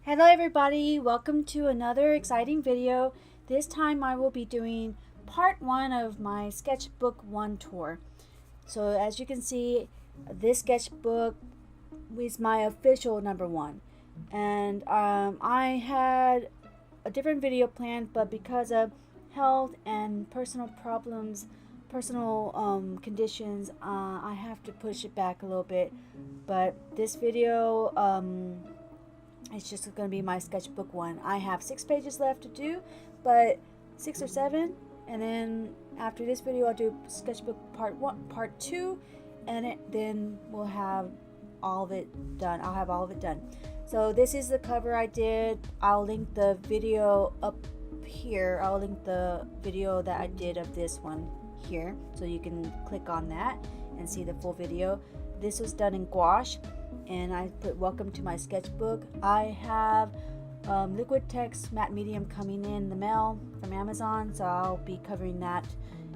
Hello everybody, welcome to another exciting video. This time I will be doing part 1 of my sketchbook 1 tour. So as you can see, this sketchbook is my official number 1. And I had a different video planned, but because of health and personal problems, personal conditions, I have to push it back a little bit. But this video, it's just going to be my sketchbook 1. I have 6 pages left to do, but 6 or 7, and then after this video I'll do sketchbook part 2, and then we'll have all of it done. I'll have all of it done. So this is the cover I did. I'll link the video up here. I'll link the video that I did of this one here, so you can click on that and see the full video. This was done in gouache, and I put welcome to my sketchbook. I have liquid text matte medium coming in the mail from Amazon, so I'll be covering that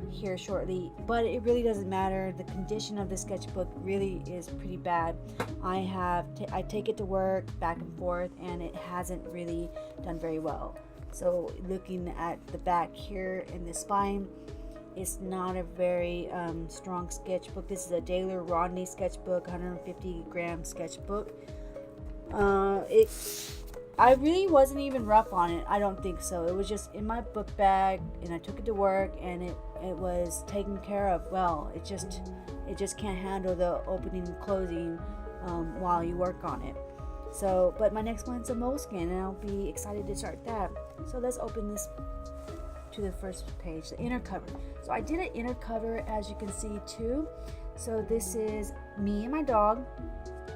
here shortly, but it really doesn't matter. The condition of the sketchbook really is pretty bad. I take it to work back and forth, and it hasn't really done very well. So looking at the back here in the spine, it's not a very strong sketchbook. This is a Daler Rodney sketchbook, 150 gram sketchbook. I really wasn't even rough on it. I don't think so. It was just in my book bag, and I took it to work, and it was taken care of well. It just can't handle the opening and closing while you work on it. So, but my next one's a moleskin, and I'll be excited to start that. So let's open this to the first page, the inner cover. So I did an inner cover, as you can see, too. So this is me and my dog,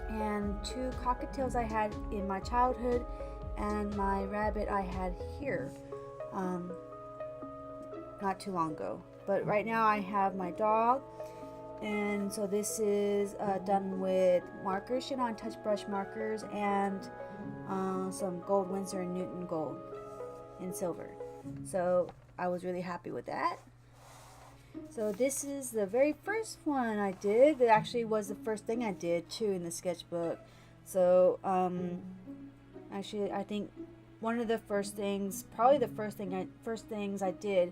and 2 cockatiels I had in my childhood, and my rabbit I had here not too long ago. But right now I have my dog, and so this is done with markers, Shannon touch brush markers, and some gold Winsor&Newton gold in silver. So I was really happy with that. So this is the very first one I did. It actually was the first thing I did too in the sketchbook. So actually I think one of the first things, probably the first things I did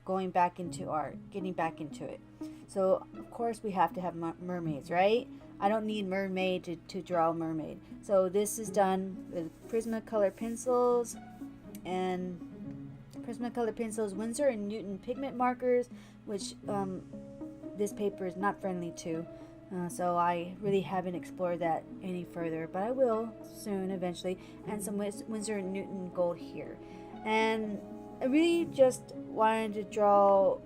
going back into art, getting back into it. So of course we have to have mermaids, right? I don't need mermaid to draw a mermaid. So this is done with Prismacolor pencils and Prismacolor pencils, Winsor&Newton pigment markers, which this paper is not friendly to, so I really haven't explored that any further, but I will soon eventually, and some Winsor&Newton gold here. And I really just wanted to draw,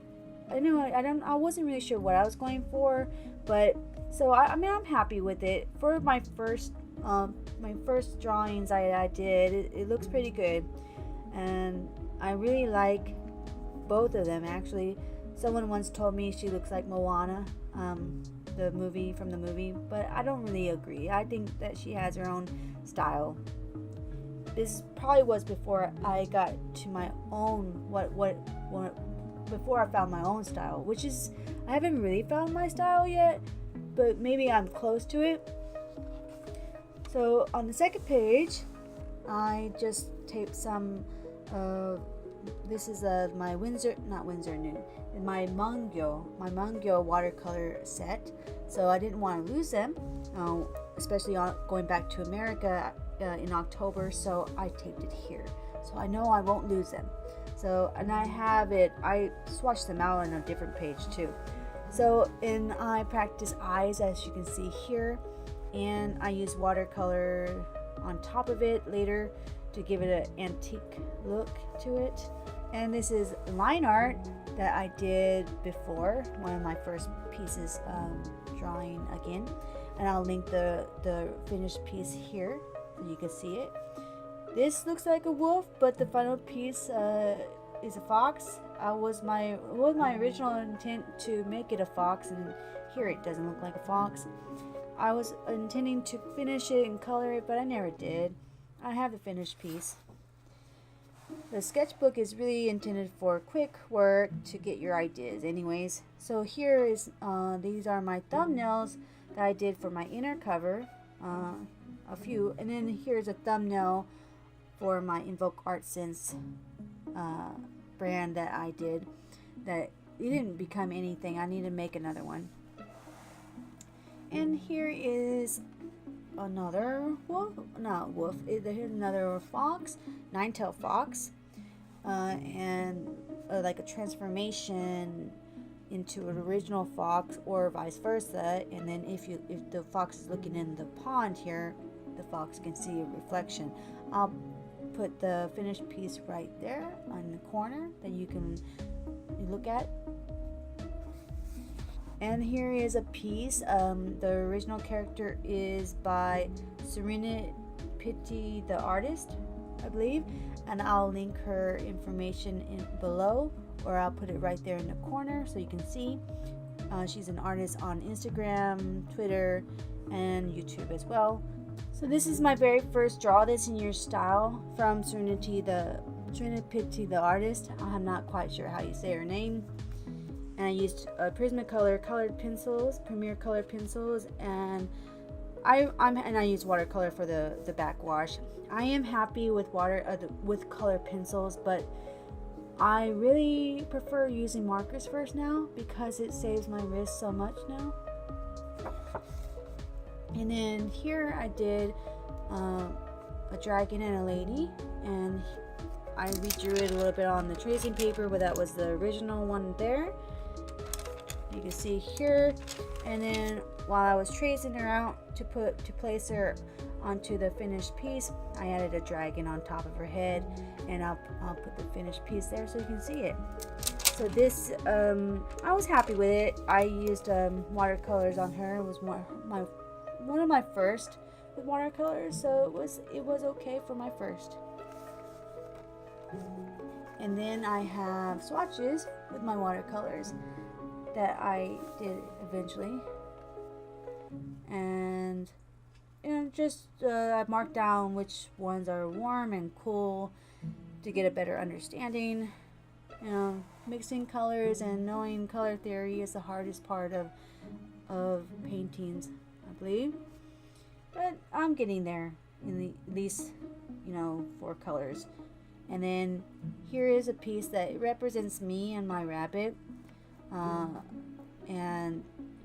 I wasn't really sure what I was going for, but so I mean, I'm happy with it. For my first drawings I did, it looks pretty good, and I really like both of them. Actually, someone once told me she looks like Moana, the movie, but I don't really agree. I think that she has her own style. This probably was before I got to my own before I found my own style, which is, I haven't really found my style yet, but maybe I'm close to it. So on the second page, I just taped some this is my my Mangyo watercolor set. So I didn't want to lose them, especially going back to America in October, so I taped it here, so I know I won't lose them. So, and I swatched them out on a different page too. So, and I practice eyes, as you can see here, and I use watercolor on top of it later to give it an antique look to it. And this is line art that I did before, one of my first pieces, drawing again, and I'll link the finished piece here so you can see it. This looks like a wolf, but the final piece is a fox. It was my original intent to make it a fox, and here it doesn't look like a fox. I was intending to finish it and color it, but I never did. I have the finished piece. The sketchbook is really intended for quick work to get your ideas anyways. So here is these are my thumbnails that I did for my inner cover. a few. And then here's a thumbnail for my InvokeArtSense brand that I did. That it didn't become anything. I need to make another one. And here is another wolf. Not wolf. Here's another fox, nine-tailed fox, and like a transformation into an original fox, or vice versa. And then if the fox is looking in the pond here, the fox can see a reflection. I'll put the finished piece right there on the corner that you can look at. And here is a piece. The original character is by Serenity the artist, I believe, and I'll link her information in below, or I'll put it right there in the corner so you can see. She's an artist on Instagram, Twitter, and YouTube as well. So this is my very first Draw This in Your Style from Serenity the artist. I'm not quite sure how you say her name. And I used Prismacolor colored pencils, Premier colored pencils, and I used watercolor for the backwash. I am happy with with colored pencils, but I really prefer using markers first now because it saves my wrist so much now. And then here I did a dragon and a lady, and I redrew it a little bit on the tracing paper, but that was the original one there. You can see here. And then while I was tracing her out to place her onto the finished piece, I added a dragon on top of her head, and I'll put the finished piece there so you can see it. So this I was happy with it. I used watercolors on her. It was one of my first with watercolors, so it was okay for my first. And then I have swatches with my watercolors that I did eventually, and just I marked down which ones are warm and cool to get a better understanding. Mixing colors and knowing color theory is the hardest part of paintings, I believe, but I'm getting there in at least 4 colors. And then here is a piece that represents me and my rabbit. And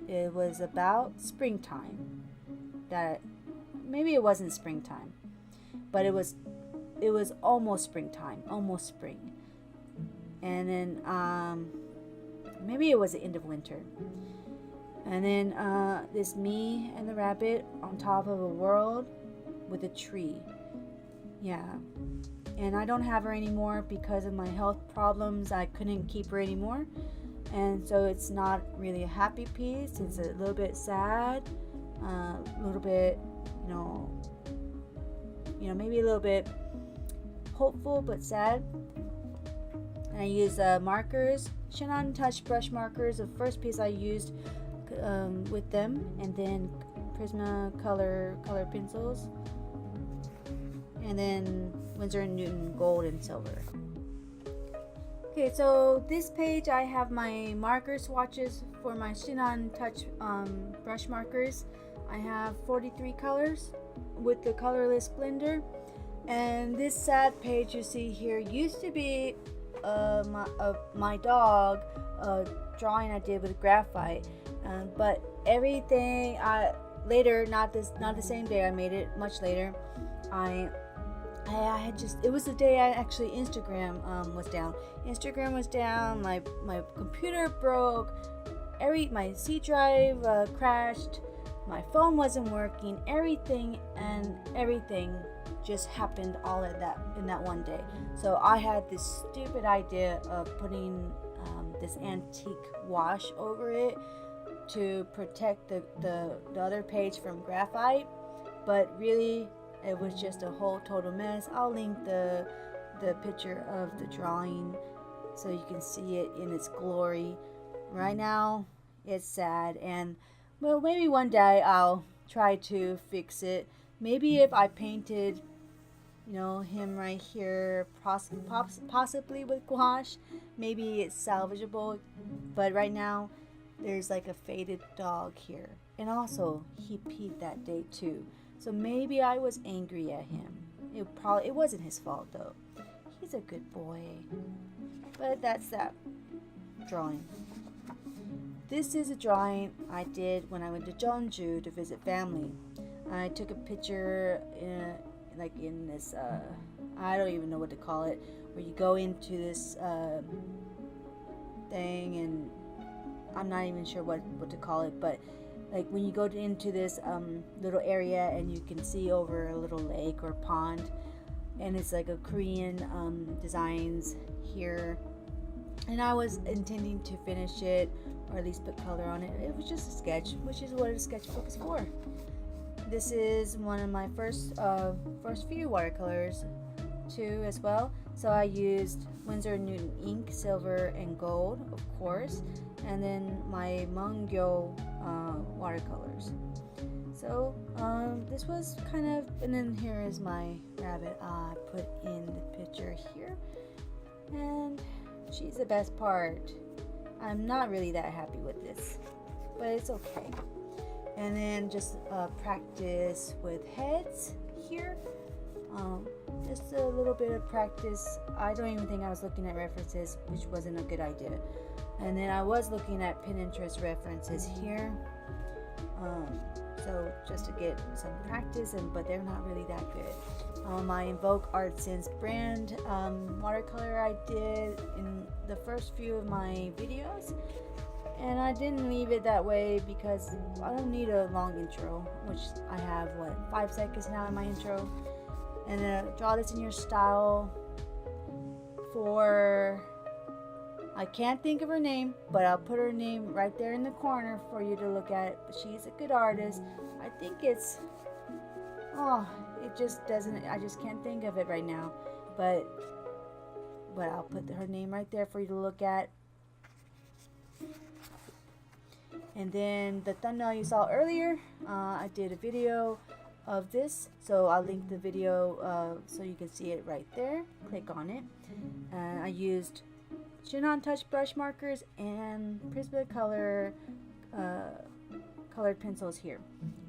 it was about springtime. That maybe it wasn't springtime, but it was almost springtime, almost spring. And then maybe it was the end of winter. And then this me and the rabbit on top of a world with a tree. Yeah. And I don't have her anymore because of my health problems. I couldn't keep her anymore. And so it's not really a happy piece. It's a little bit sad, a little bit, maybe a little bit hopeful but sad. And I use markers, Shannon Touch brush markers. The first piece I used with them, and then Prismacolor color pencils, and then Winsor&Newton gold and silver. Okay, so this page I have my marker swatches for my Shannon Touch brush markers. I have 43 colors with the colorless blender. And this sad page you see here used to be my dog drawing I did with graphite, but everything later, not the same day I made it, much later, I had it was the day Instagram was down. Instagram was down, my computer broke, my C drive crashed, my phone wasn't working, everything just happened all in that one day. So I had this stupid idea of putting this antique wash over it to protect the other page from graphite, but really it was just a whole total mess. I'll link the picture of the drawing so you can see it in its glory. Right now it's sad, and well, maybe one day I'll try to fix it. Maybe if I painted him right here, possibly with gouache, maybe it's salvageable. But right now there's like a faded dog here, and also he peed that day too, So maybe I was angry at him. It wasn't his fault though. He's a good boy. But that's that drawing. This is a drawing I did when I went to Jeonju to visit family. I took a picture in this I don't even know what to call it, where you go into this thing, and I'm not even sure what to call it, but like when you go into this little area and you can see over a little lake or pond, and it's like a Korean designs here. And I was intending to finish it, or at least put color on it. It was just a sketch, which is what a sketchbook is for. This is one of my first few watercolors too as well. So I used winsor&newton ink, silver and gold, of course, and then my Mungyo watercolors. So this was kind of, and then here is my rabbit I put in the picture here, and she's the best part. I'm not really that happy with this, but it's okay. And then just practice with heads here. Just a little bit of practice. I don't even think I was looking at references, which wasn't a good idea. And then I was looking at Pinterest references here. So just to get some practice, but they're not really that good. My InvokeArtSense brand watercolor I did in the first few of my videos, and I didn't leave it that way because I don't need a long intro, which I have 5 seconds now in my intro. And then draw this in your style for, I can't think of her name, but I'll put her name right there in the corner for you to look at. She's a good artist. I think it's, it just doesn't, I just can't think of it right now, but I'll put her name right there for you to look at. And then the thumbnail you saw earlier, I did a video of this, so I'll link the video so you can see it right there. Click on it. I used Shin-On Touch brush markers and Prismacolor colored pencils here,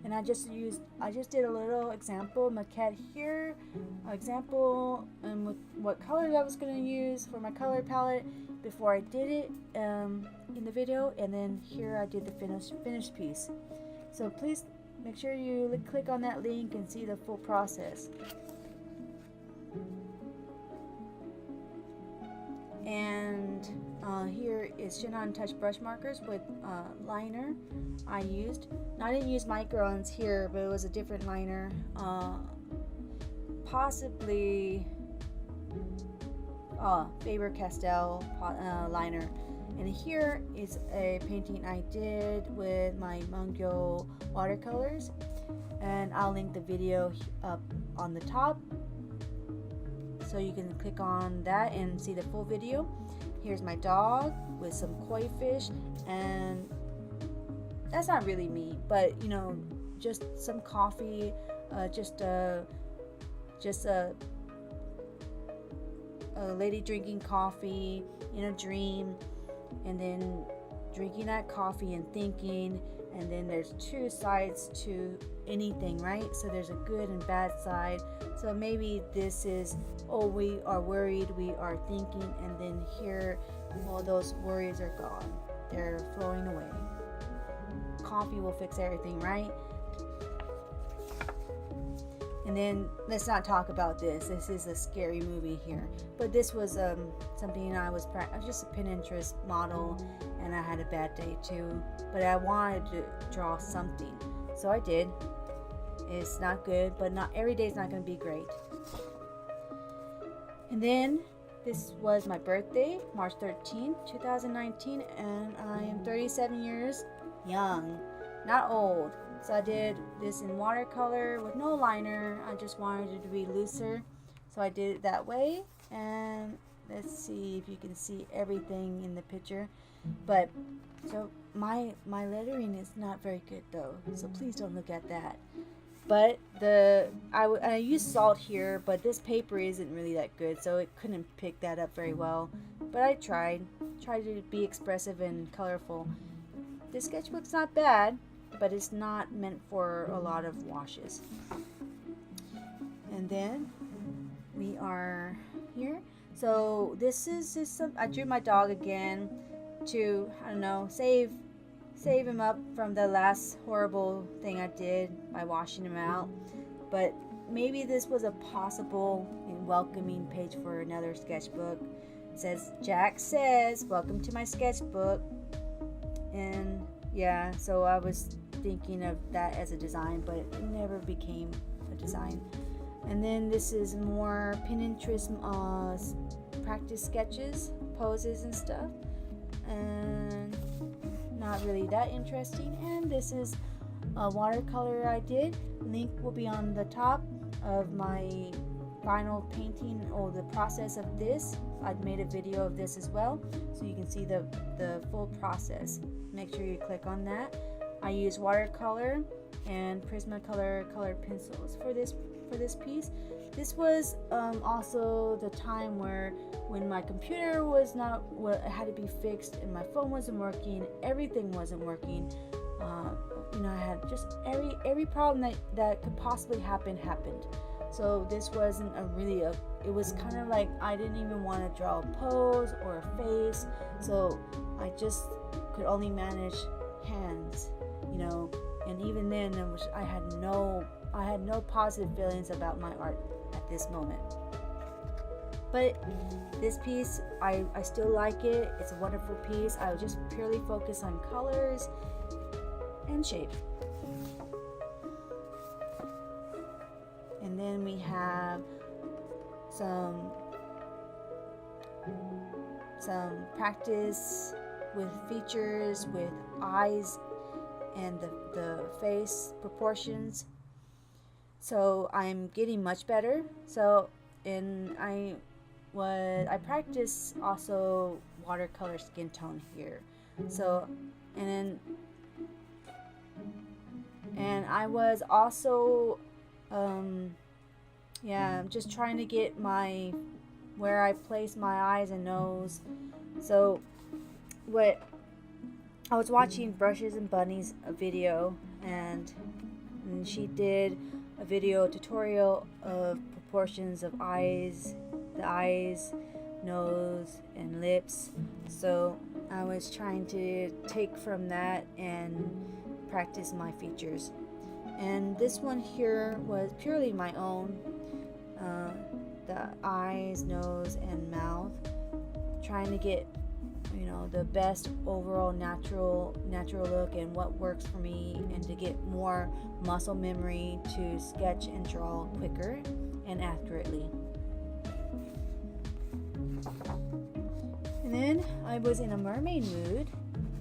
and I just did a little example maquette here, example and with what colors I was going to use for my color palette before I did it in the video, and then here I did the finished piece. So please make sure you click on that link and see the full process. And here is Shin-On Touch brush markers with liner I used. Now, I didn't use microns here, but it was a different liner, possibly Faber-Castell liner. And here is a painting I did with my Mungyo watercolors, and I'll link the video up on the top so you can click on that and see the full video. Here's my dog with some koi fish, and that's not really me, but you know, just some coffee, just a lady drinking coffee in a dream, and then drinking that coffee and thinking, and then there's two sides to anything, right? So there's a good and bad side. So maybe this is, oh, we are worried, we are thinking, and then here all those worries are gone, they're flowing away. Coffee will fix everything, right? And then let's not talk about this. This is a scary movie here, but this was something I was just a Pinterest model, and I had a bad day too, but I wanted to draw something, so I did. It's not good, but not every day is not going to be great. And then this was my birthday, March 13th, 2019, and I am 37 years young, not old. So I did this in watercolor with no liner. I just wanted it to be looser, so I did it that way. And let's see if you can see everything in the picture. But so my lettering is not very good though, so please don't look at that. But I used salt here, but this paper isn't really that good, so it couldn't pick that up very well. But I tried to be expressive and colorful. This sketchbook's not bad. but it's not meant for a lot of washes. And then we are here. So this is just some, I drew my dog again to, I don't know, save him up from the last horrible thing I did by washing him out. But maybe this was a possible and welcoming page for another sketchbook. It says, Jack says, welcome to my sketchbook. And yeah, so I was thinking of that as a design, but it never became a design. And then this is more Pinterest practice sketches, poses and stuff, and not really that interesting. And this is a watercolor I did. Link will be on the top of my final painting, or the process of this. I've made a video of this as well, so you can see the full process. Make sure you click on that. I use watercolor and Prismacolor colored pencils for this piece. This was also the time when my computer was not, well, it had to be fixed, and my phone wasn't working, everything wasn't working. You know, I had just every problem that could possibly happened. So this wasn't it was kind of like I didn't even want to draw a pose or a face, so I just could only manage hands, you know. And even then, I had no positive feelings about my art at this moment. But this piece, I still like it. It's a wonderful piece. I would just purely focus on colors and shape. And then we have some practice with features, with eyes and the face proportions. So I'm getting much better. So I practice also watercolor skin tone here. So and I was also I'm just trying to get where I place my eyes and nose. So I was watching Brushes and Bunnies a video, and she did a video tutorial of proportions of the eyes, nose, and lips. So I was trying to take from that and practice my features. And this one here was purely my own, the eyes, nose, and mouth, trying to get, you know, the best overall natural look and what works for me, and to get more muscle memory to sketch and draw quicker and accurately. And then I was in a mermaid mood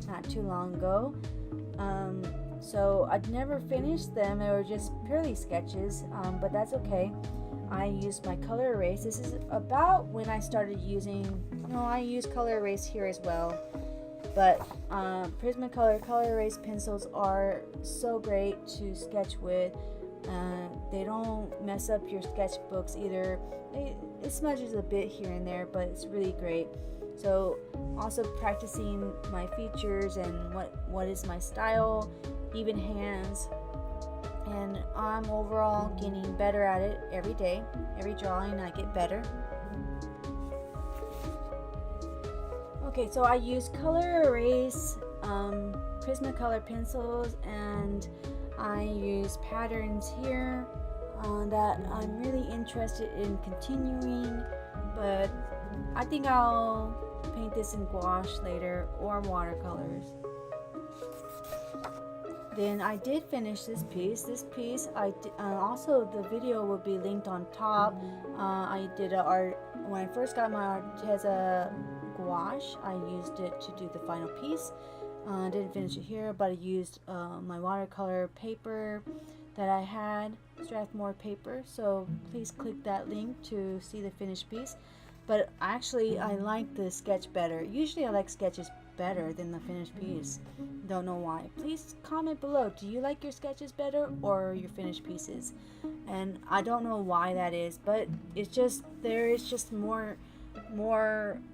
not too long ago. So I'd never finished them. They were just purely sketches, but that's okay. I used my color erase. This is about when I started using, I use color erase here as well, but Prismacolor color erase pencils are so great to sketch with. They don't mess up your sketchbooks either. It smudges a bit here and there, but it's really great. So also practicing my features and what is my style, even hands, and I'm overall getting better at it every day. Every drawing I get better. Okay, so I use color erase, Prismacolor pencils, and I use patterns here that I'm really interested in continuing, but I think I'll paint this in gouache later or watercolors. Then I did finish this piece. Also the video will be linked on top. I did when I first got my Arteza gouache, I used it to do the final piece. I didn't finish it here, but I used my watercolor paper that I had, Strathmore paper. So please click that link to see the finished piece. But actually, I like the sketch better. Usually I like sketches better than the finished piece. Don't know why. Please comment below. Do you like your sketches better or your finished pieces? And I don't know why that is, but it's just, there is just more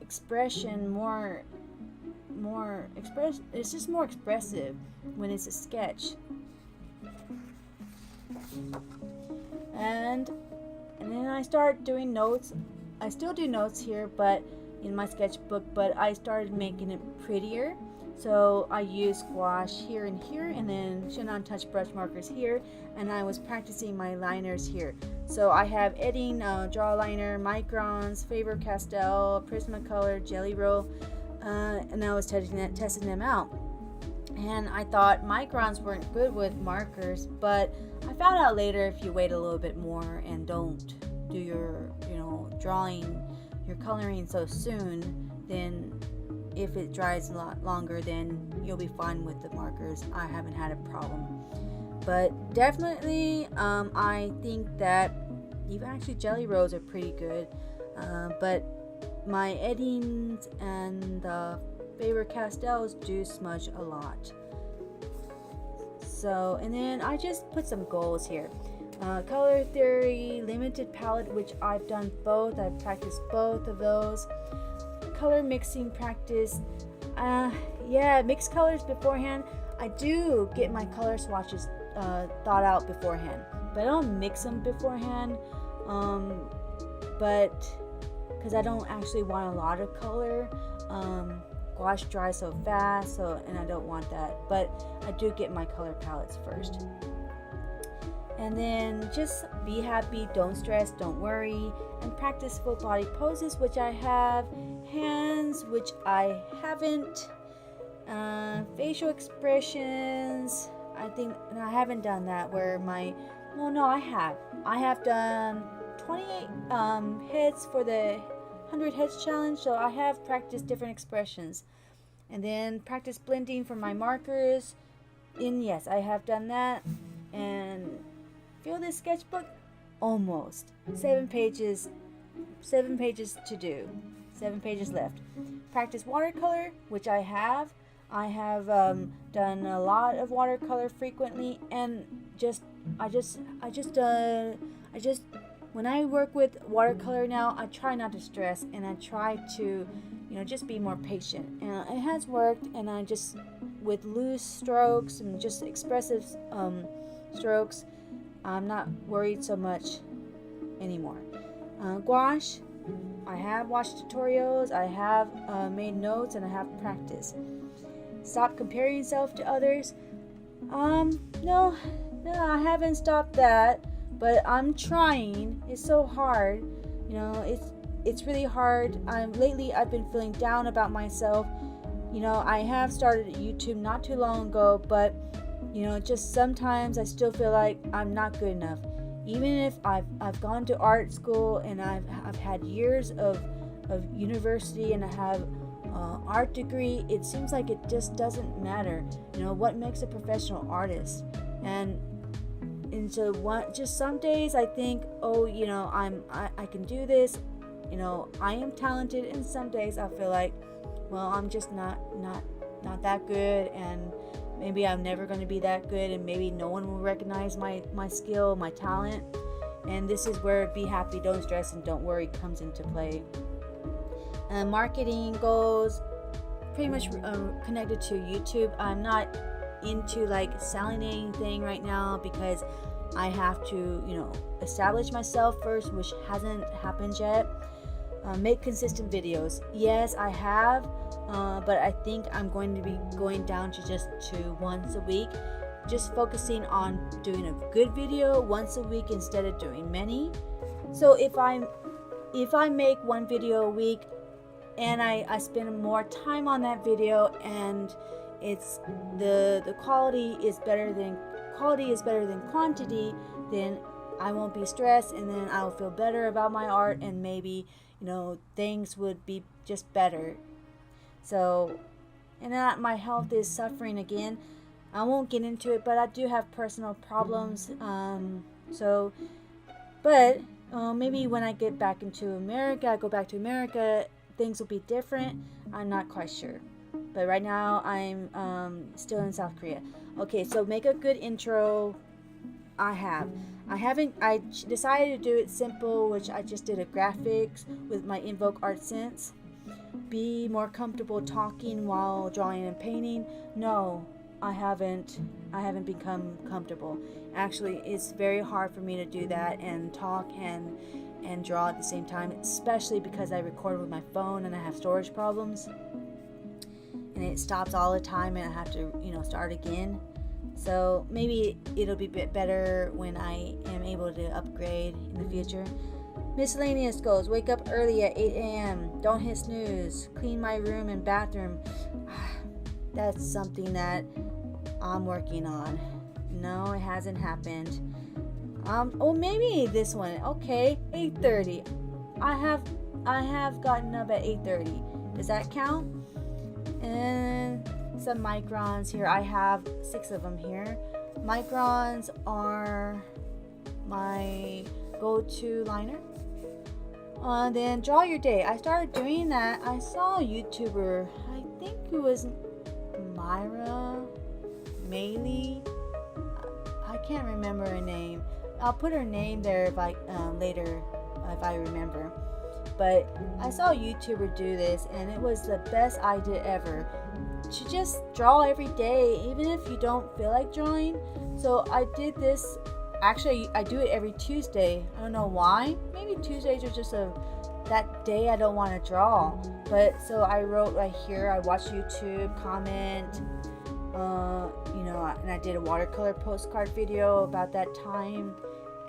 expression, more more it's just more expressive when it's a sketch. And then I start doing notes. I still do notes here, but in my sketchbook, but I started making it prettier. So I use gouache here and here, and then Shin-On touch brush markers here, and I was practicing my liners here. So I have Edding draw liner, microns, Faber-Castell, Prismacolor, Jelly Roll, and I was testing them out. And I thought microns weren't good with markers, but I found out later if you wait a little bit more and don't do your, drawing, your coloring so soon, then if it dries a lot longer, then you'll be fine with the markers. I haven't had a problem. But definitely, I think that even actually Jelly Rolls are pretty good. But my Eddings and the Faber-Castells do smudge a lot. So, and then I just put some goals here. Color theory, limited palette, which I've done both. I've practiced both of those. Color mixing practice. Mix colors beforehand. I do get my color swatches thought out beforehand, but I don't mix them beforehand. But because I don't actually want a lot of color. Gouache dries so fast, and I don't want that. But I do get my color palettes first. And then just be happy, don't stress, don't worry, and practice full body poses, which I have, hands, which I haven't, facial expressions, I think, and I haven't done that where I have done 28 heads for the 100 heads challenge, so I have practiced different expressions. And then practice blending for my markers, and yes, I have done that. And feel this sketchbook? Almost. 7 pages to do. 7 pages left. Practice watercolor, which I have. I have done a lot of watercolor frequently, and when I work with watercolor now, I try not to stress, and I try to, just be more patient. And it has worked, and I just, with loose strokes and just expressive strokes, I'm not worried so much anymore. Gouache, I have watched tutorials, I have made notes, and I have practiced. Stop comparing yourself to others. No, I haven't stopped that, but I'm trying. It's so hard, it's really hard. Lately I've been feeling down about myself. I have started YouTube not too long ago, but just sometimes I still feel like I'm not good enough. Even if I've gone to art school and I've had years of university and I have art degree, it seems like it just doesn't matter. What makes a professional artist? And so just some days I think, I can do this. I am talented, and some days I feel like, well, I'm just not that good, and maybe I'm never going to be that good, and maybe no one will recognize my skill, my talent. And this is where be happy, don't stress, and don't worry comes into play. Marketing goals pretty much connected to YouTube. I'm not into like selling anything right now because I have to establish myself first, which hasn't happened yet. Make consistent videos. Yes, I have, but I think I'm going to be going down to once a week, just focusing on doing a good video once a week instead of doing many. So if I make one video a week and I spend more time on that video, and it's the quality is better than quantity, then I won't be stressed, and then I'll feel better about my art, and maybe things would be just better. So, and that my health is suffering again. I won't get into it, but I do have personal problems. Maybe when I get back into America, I go back to America, things will be different. I'm not quite sure. But right now, I'm still in South Korea. Okay, so make a good intro. I decided to do it simple, which I just did a graphics with my InvokeArtSense. be more comfortable talking while drawing and painting? No, I haven't become comfortable. Actually, it's very hard for me to do that and talk and draw at the same time, especially because I record with my phone and I have storage problems and it stops all the time and I have to, start again. So maybe it'll be a bit better when I am able to upgrade in the future. Miscellaneous goals: wake up early at 8 a.m. Don't hit snooze. Clean my room and bathroom. That's something that I'm working on. No, it hasn't happened. Maybe this one. Okay, 8:30. I have gotten up at 8:30. Does that count? And some microns here. I have 6 of them here. Microns are my go-to liner. Then draw your day. I started doing that. I saw a YouTuber. I think it was Myra Maley. I can't remember her name. I'll put her name there if I later if I remember. But I saw a YouTuber do this, and it was the best idea ever. To just draw every day, even if you don't feel like drawing. So I did this. Actually, I do it every Tuesday. I don't know why. Maybe Tuesdays are just that day I don't want to draw. But so I wrote right here. I watched YouTube, comment. And I did a watercolor postcard video about that time,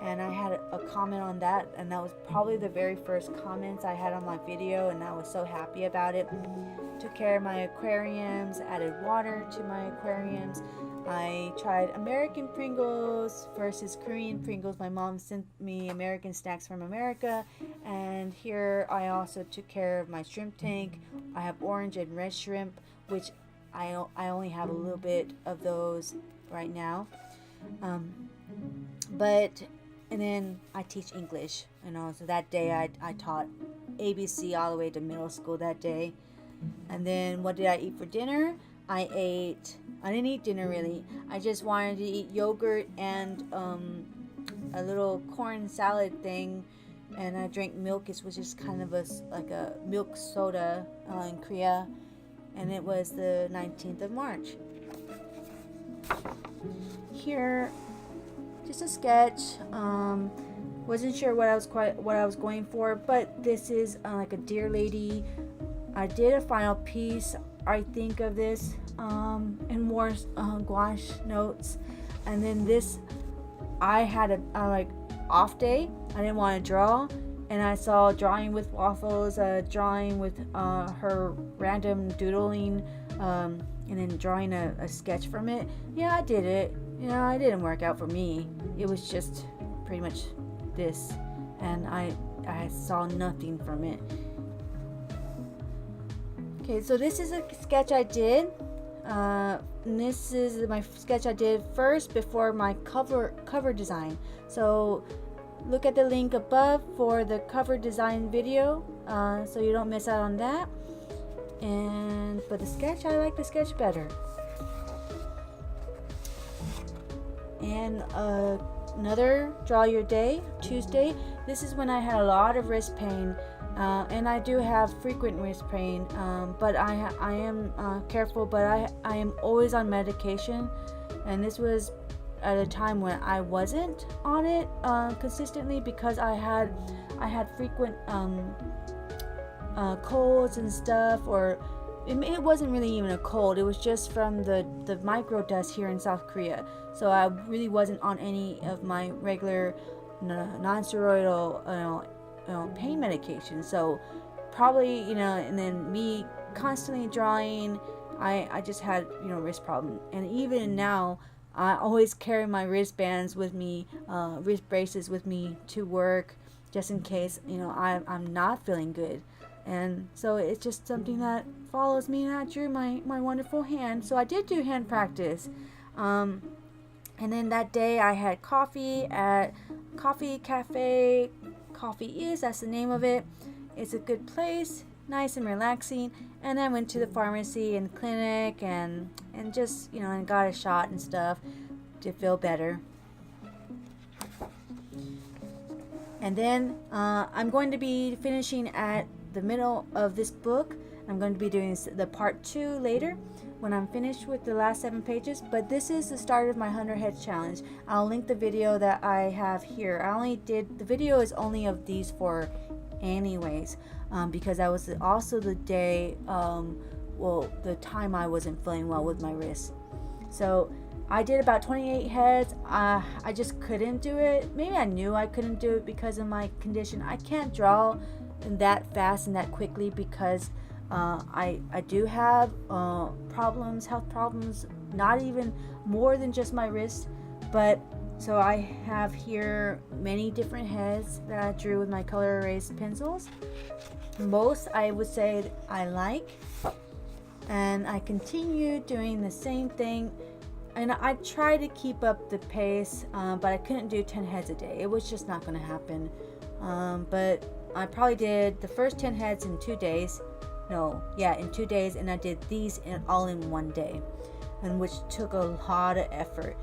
and I had a comment on that, and that was probably the very first comments I had on my video, and I was so happy about it. Took care of my aquariums, added water to my aquariums. I tried American Pringles versus Korean Pringles. My mom sent me American snacks from America, and here I also took care of my shrimp tank. I have orange and red shrimp, which I only have a little bit of those right now. And then I teach English, so that day I taught ABC all the way to middle school that day. And then what did I eat for dinner? I didn't eat dinner really. I just wanted to eat yogurt and a little corn salad thing, and I drank milk, which is kind of like a milk soda in Korea, and it was the 19th of March. Here, just a sketch. Wasn't sure what I was going for, but this is like a deer lady. I did a final piece, I think, of this, and more gouache notes. And then this, I had a like off day. I didn't want to draw, and I saw Drawing with Waffles, drawing with her random doodling, and then drawing a sketch from it. Yeah, I did it. It didn't work out for me. It was just pretty much this, and I saw nothing from it. Okay, so this is a sketch I did. And this is my sketch I did first before my cover design. So look at the link above for the cover design video, so you don't miss out on that. And for the sketch, I like the sketch better. And another Draw Your Day, Tuesday. This is when I had a lot of wrist pain. And I do have frequent wrist pain, but I am careful, but I am always on medication, and this was at a time when I wasn't on it consistently, because I had frequent colds and stuff, or it wasn't really even a cold. It was just from the micro dust here in South Korea. So I really wasn't on any of my regular non-steroidal pain medication. So probably, and then me constantly drawing, I just had, wrist problem. And even now, I always carry my wristbands with me, wrist braces with me to work, just in case, I'm not feeling good. And so it's just something that follows me, and I drew my wonderful hand. So I did do hand practice. And then that day I had coffee at Coffee Cafe. Coffee Is, that's the name of it. It's a good place, nice and relaxing. And I went to the pharmacy and clinic and just, and got a shot and stuff to feel better. And then I'm going to be finishing at the middle of this book, I'm going to be doing the part 2 later when I'm finished with the last 7 pages, but this is the start of my 100 heads challenge. I'll link the video that I have here. The video is only of these 4 anyways, because that was also the day, the time I wasn't feeling well with my wrist. So I did about 28 heads. I just couldn't do it. Maybe I knew I couldn't do it because of my condition. I can't draw that fast and that quickly because I do have health problems, not even more than just my wrist. But so I have here many different heads that I drew with my color erase pencils. Most I would say I like, and I continue doing the same thing. And I try to keep up the pace, but I couldn't do 10 heads a day. It was just not going to happen. But I probably did the first 10 heads in 2 days. In 2 days, and I did these all in 1 day, and which took a lot of effort.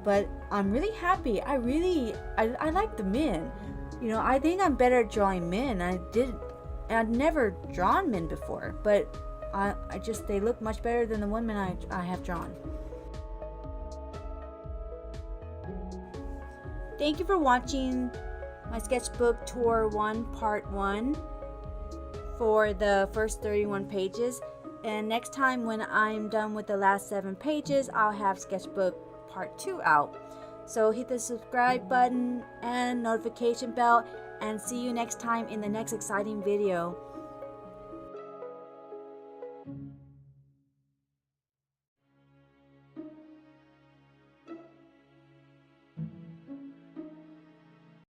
But I'm really happy. I like the men. I think I'm better at drawing men. I'd never drawn men before, but they look much better than the women I have drawn. Thank you for watching my sketchbook tour 1 part 1 for the first 31 pages. And next time when I'm done with the last 7 pages, I'll have sketchbook part 2 out. So hit the subscribe button and notification bell, and see you next time in the next exciting video.